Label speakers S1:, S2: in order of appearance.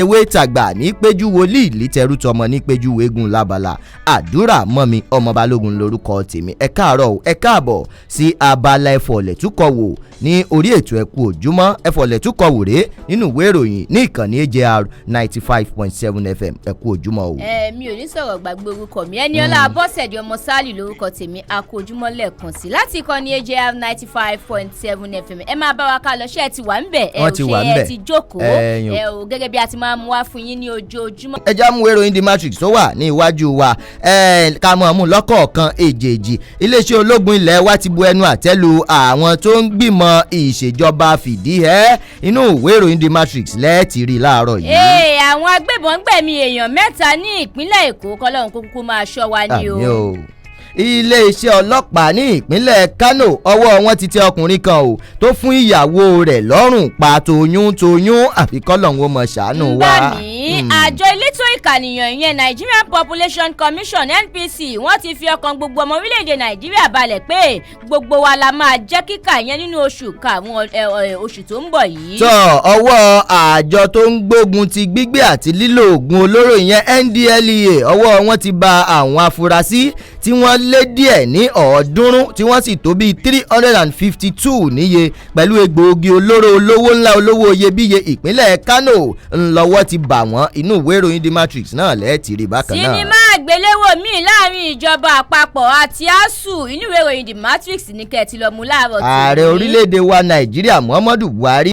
S1: ewé tàgbà ní péjú wòlíì lítẹrú tọmọ ní péjú wégun lábala àdúrà mọ́mi ọmọ balógun lórúkọ tèmi ẹ káàárọ̀ ẹ káàbọ̀ sí abala ẹ̀fọ̀lẹ̀túkọ̀wò ní orí ètò ẹ̀kú òjúmọ́ ẹ̀fọ̀lẹ̀túkọ̀wò rèé nínú ìwé ìròyìn ní ìkànnì AJR 95.7 FM ẹ̀kú òjúmọ́ o.
S2: mi ò ní sọ̀rọ̀ gbàgbé orúkọ mi Ẹniọlá Abọ́sẹ̀dé ọmọ Sálì lórúkọ tèmi àkó òjúmọ́ lẹ́ẹ̀kan sí láti ìkànnì AJR 95.7 FM ẹ máa bá wa ká lọ ṣé ẹ ti wà ń bẹ̀ ẹ ò ṣe ẹ ti jókòó ẹ ò gẹ́gẹ́ bí a ti máa mú wá fún yín ní ojoojúmọ́. ẹ já mú ìròyìn The Matrix tó wà ní iwájú wa ká mọ̀ mú lọ́kọ̀ọ̀kan èjèèjì iléeṣẹ́ ológun ilẹ̀ wa ti bu ẹnu àtẹ́ lu àwọn tó ń gbìmọ̀ ìṣèjọba fìdí inú ìwé ìròyìn The Matrix lẹ́ẹ̀tì rí láàárọ̀ yìí. àwọn agbébọn gbẹ̀mí èèyàn mẹ́ta ní ìpínlẹ̀ Èkó kọ́lọ́hún kúkú máa ṣọ́ wa ní o.
S1: Iléeṣẹ́ ọlọ́pàá ní ìpínlẹ̀ Kano ọwọ́ wọn ti tẹ ọkùnrin kan o tó fún ìyàwó rẹ̀ lọ́rùn pa toyún àfi kọ́lọ́hún ó mọ̀ ṣàánú wa.
S2: nígbà míì àjọ elétò ìkànìyàn ìyẹn Nigerian Population Commission NPC wọ́n ti fi ọkàn gbogbo ọmọ orílẹ̀-èdè Nàìjíríà balẹ̀ pé gbogbo wa la máa jẹ́ kíkà yẹn nínú oṣù karùn-ún oṣù tó ń bọ̀ yìí.
S1: tọ́ ọwọ́ àjọ tó ń gbógun ti gbígbé àti lílo oògùn olóró ìyẹn NDLEA ọwọ́ wọn ti ba àwọn afurasí tí wọ́n lé díẹ̀ ní 300 tí wọ́n sì tó bíi 352 níye pẹ̀lú egbòogi olóró olówó ńlá olówó iyebíye ìpínlẹ̀ Kano ńlọ́wọ́ ti bà wọ́n inú ìwé ìròyìn The Matrix náà lẹ́ẹ̀tì rí bákan náà.
S2: sinimá àgbéléwò míì láàrin ìjọba àpapọ̀ àti ASUU inú ìwé ìròyìn The Matrix ní kẹ́ẹ̀tì lọ́mú láàárọ̀ tó.
S1: ààrẹ orílẹ̀-èdè wa Nàìjíríà Muhammadu Buhari